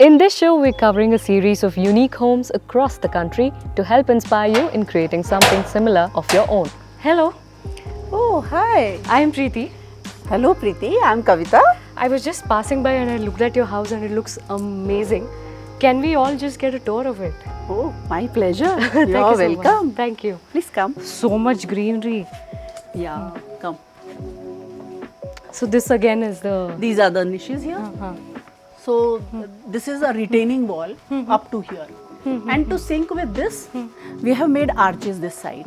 In this show, we're covering a series of unique homes across the country to help inspire you in creating something similar of your own. Hello, Oh, hi. I'm Preeti. Hello, Preeti. I'm Kavita. I was just passing by and I looked at your house and it looks amazing. Can we all just get a tour of it? Oh, my pleasure. Thank You're you so much. welcome. Thank you. Please come. So much greenery. Yeah, come. So this again is the... These are the niches here. So, this is a retaining wall up to here. And to sync with this, we have made arches this side.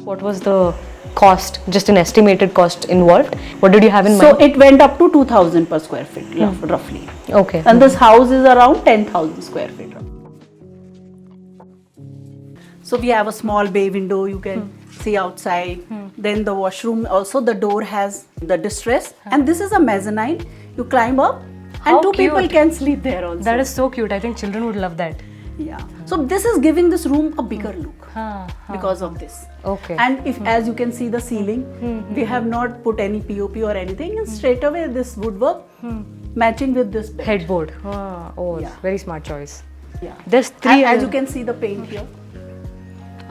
What was the cost, just an estimated cost involved? What did you have in So, mind? it went up to 2,000 per square feet, roughly. Okay. And this house is around 10,000 square feet. So, we have a small bay window you can see outside. Then the washroom, also the door has the distress. And this is a mezzanine. You climb up and How two people cute. can sleep there also. That is so cute. I think children would love that. Yeah. So, this is giving this room a bigger look because of this. Okay. And if, as you can see the ceiling, we have not put any POP or anything, and straight away this woodwork matching with this bed. Headboard. Yeah. Very smart choice. Yeah. There's And three. as you can see the paint here.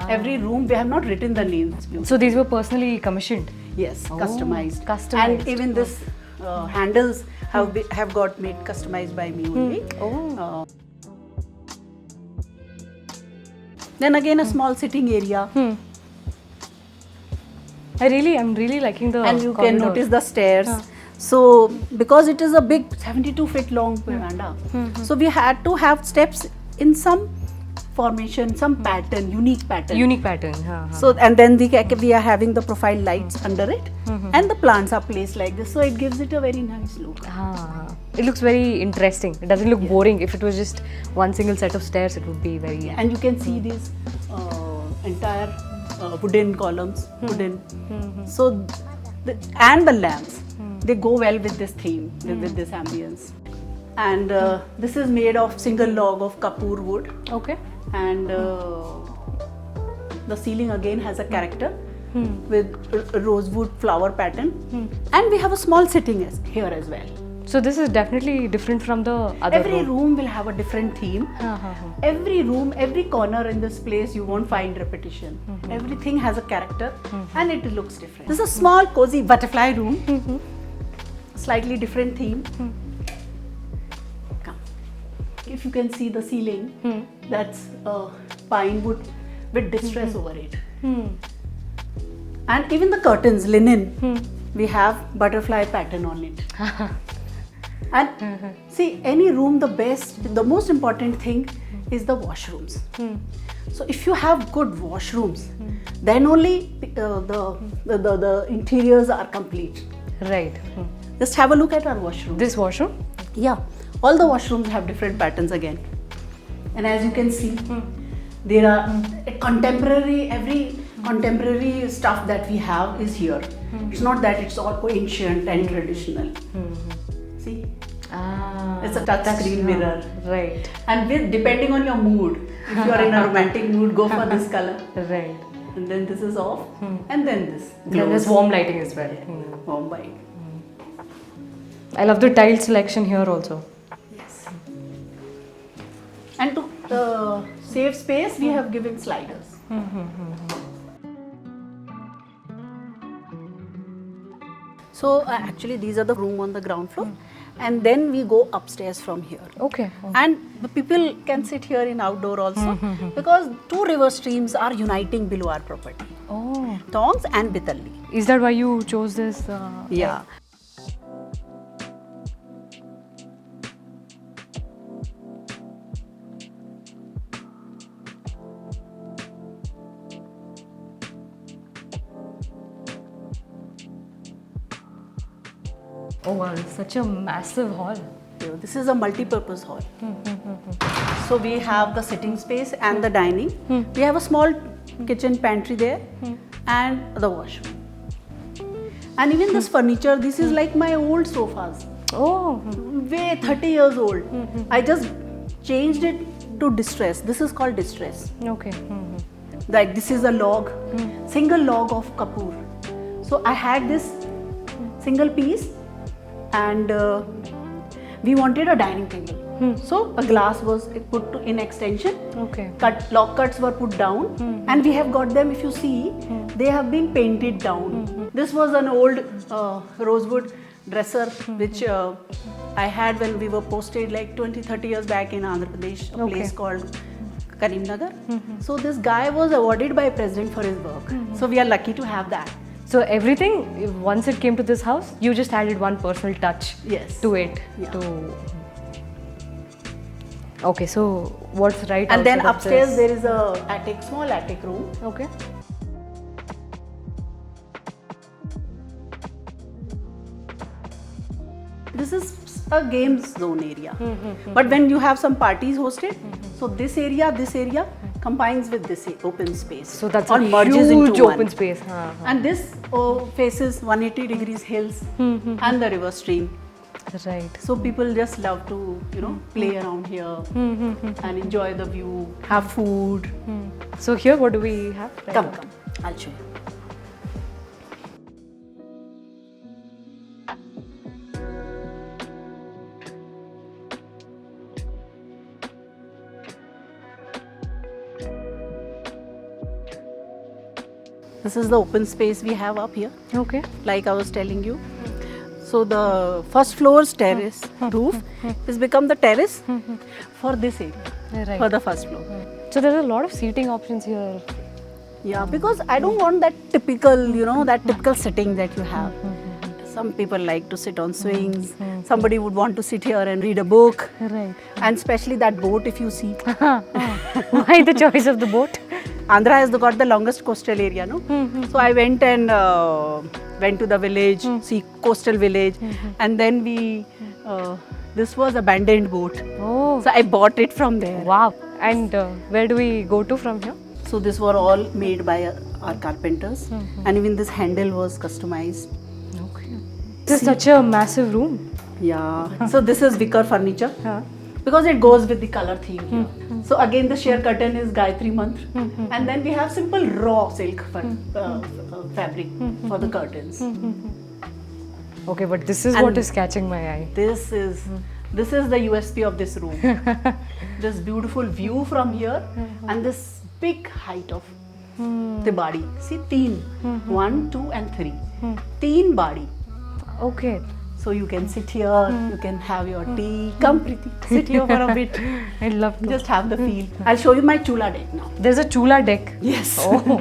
Every room we have not written the names. So these were personally commissioned. Yes, customized. Customized. And even this handles have got made customized by me only. Then again a small sitting area. I'm really liking the And you can corridor. notice the stairs. So because it is a big 72 feet long veranda, so we had to have steps in some formation, some pattern, unique pattern. Unique pattern. So and then we are having the profile lights under it, and the plants are placed like this, so it gives it a very nice look. It looks very interesting. It doesn't look boring. If it was just one single set of stairs, it would be very... And you can see these entire wooden columns, wooden. So and the lamps, they go well with this theme, with this ambience. And this is made of single log of kapur wood. Okay. And the ceiling again has a character with a rosewood flower pattern, and we have a small sitting here as well. So this is definitely different from the other Every room will have a different theme. room. Every room, every corner in this place, you won't find repetition. Everything has a character and it looks different. This is a small cozy butterfly room, slightly different theme. Come. If you can see the ceiling, that's pine wood with distress over it. And even the curtains, linen, we have butterfly pattern on it. And see, any room, the most important thing is the washrooms. So if you have good washrooms, then only the interiors are complete. Right. Just have a look at our washroom. This washroom? Yeah, all the washrooms have different patterns again. And as you can see, there are every contemporary stuff that we have is here. It's not that it's all ancient and traditional. See? It's a touch screen mirror. Right. And depending on your mood, if you are in a romantic mood, go for this color. Right. And then this is off. And then this. Then there's warm lighting as well. Warm white. I love the tile selection here also. Yes. And to save space, we have given sliders. So actually these are the room on the ground floor, and then we go upstairs from here. Okay. And the people can sit here in outdoor also, because two river streams are uniting below our property, Oh. Tongs and Bitalli. Is that why you chose this? Yeah. Oh wow, it's such a massive hall. This is a multi-purpose hall. So we have the sitting space and the dining. We have a small kitchen pantry there and the washroom. And even this furniture, this is like my old sofas. Oh. Way 30 years old. I just changed it to distress. This is called distress. Okay. Like this is a log, single log of kapur. So I had this single piece, and we wanted a dining table. So a glass was put in extension. Okay. Lock cuts were put down, and we have got them. If you see, they have been painted down. This was an old rosewood dresser which I had when we were posted like 20-30 years back in Andhra Pradesh, a place called Karimnagar. So this guy was awarded by President for his work. So we are lucky to have that. So everything, once it came to this house, you just added one personal touch Yes. to it. Yeah. Okay, so what's right And then outside of upstairs this? there is a attic, small attic room. Okay. This is a games zone area. But when you have some parties hosted, so this area combines with this open space. So that's or a merges huge into open one. space. And this faces 180 degrees hills and the river stream. Right. So people just love to, play around here and enjoy the view, have food. So here, what do we have? Right Come, now? come, I'll show you. This is the open space we have up here, Okay. like I was telling you. So the first floor's terrace roof has become the terrace for this area, Right. for the first floor. So there are a lot of seating options here. Yeah, because I don't want that typical sitting that you have. Some people like to sit on swings. Somebody would want to sit here and read a book. Right. And especially that boat, if you see. Why the choice of the boat? Andhra has got the longest coastal area, no? So I went and went to the village, see coastal village, and then this was abandoned boat. Oh. So I bought it from there. Wow. And where do we go to from here? So this were all made by our carpenters, and even this handle was customized. Okay. This is such a massive room. Yeah. So this is wicker furniture. Huh. Because it goes with the color theme here. So again the sheer curtain is Gayatri Mantra, and then we have simple raw silk fabric for the curtains. Okay, but this is And what is catching my eye. This is the USP of this room. This beautiful view from here and this big height of the body. See, 3, 1, 2 and 3. 3 body. Okay. So you can sit here, you can have your tea. Come Preeti, sit here for a bit. I'd love to. Just have the feel. I'll show you my chula deck now. There's a chula deck. Yes. Oh.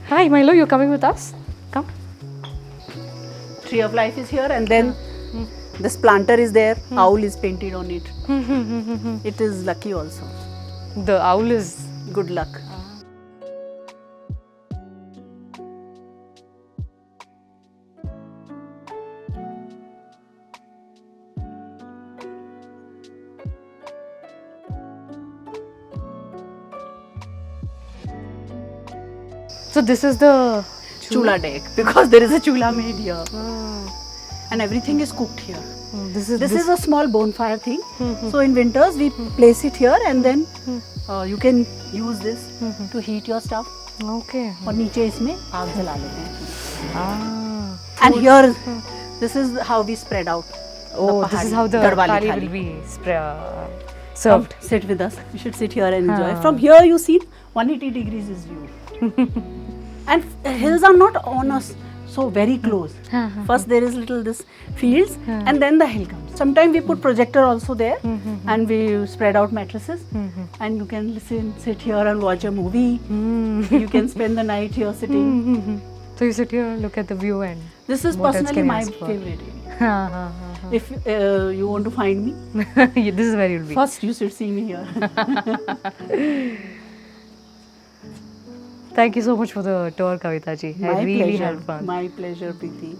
Hi, Milo, you're coming with us? Come. Tree of Life is here, and then this planter is there. Owl is painted on it. It is lucky also. The owl is. Good luck. So this is the Chula deck, because there is a chula made here. And everything is cooked here. This is This is a small bonfire thing. So in winters we place it here, and then you can use this to heat your stuff. Okay. और नीचे इसमें आग जला लेते हैं. Ah. And here, this is how we spread out. Oh, this is how the Garhwali thali thali. will be Come, served. sit with us. You should sit here and enjoy. From here, you see 180 degrees is view. And hills are not on us, so very close. First there is little this fields, and then the hill comes. Sometimes we put projector also there, and we spread out mattresses, and you can sit here and watch a movie. You can spend the night here sitting. So you sit here, look at the view, and This is what else personally can you my ask for? favorite area. If you want to find me, Yeah, this is where you'll be. first you should see me here. Thank you so much for the tour, Kavita ji. I really pleasure. had fun. My pleasure, Preeti.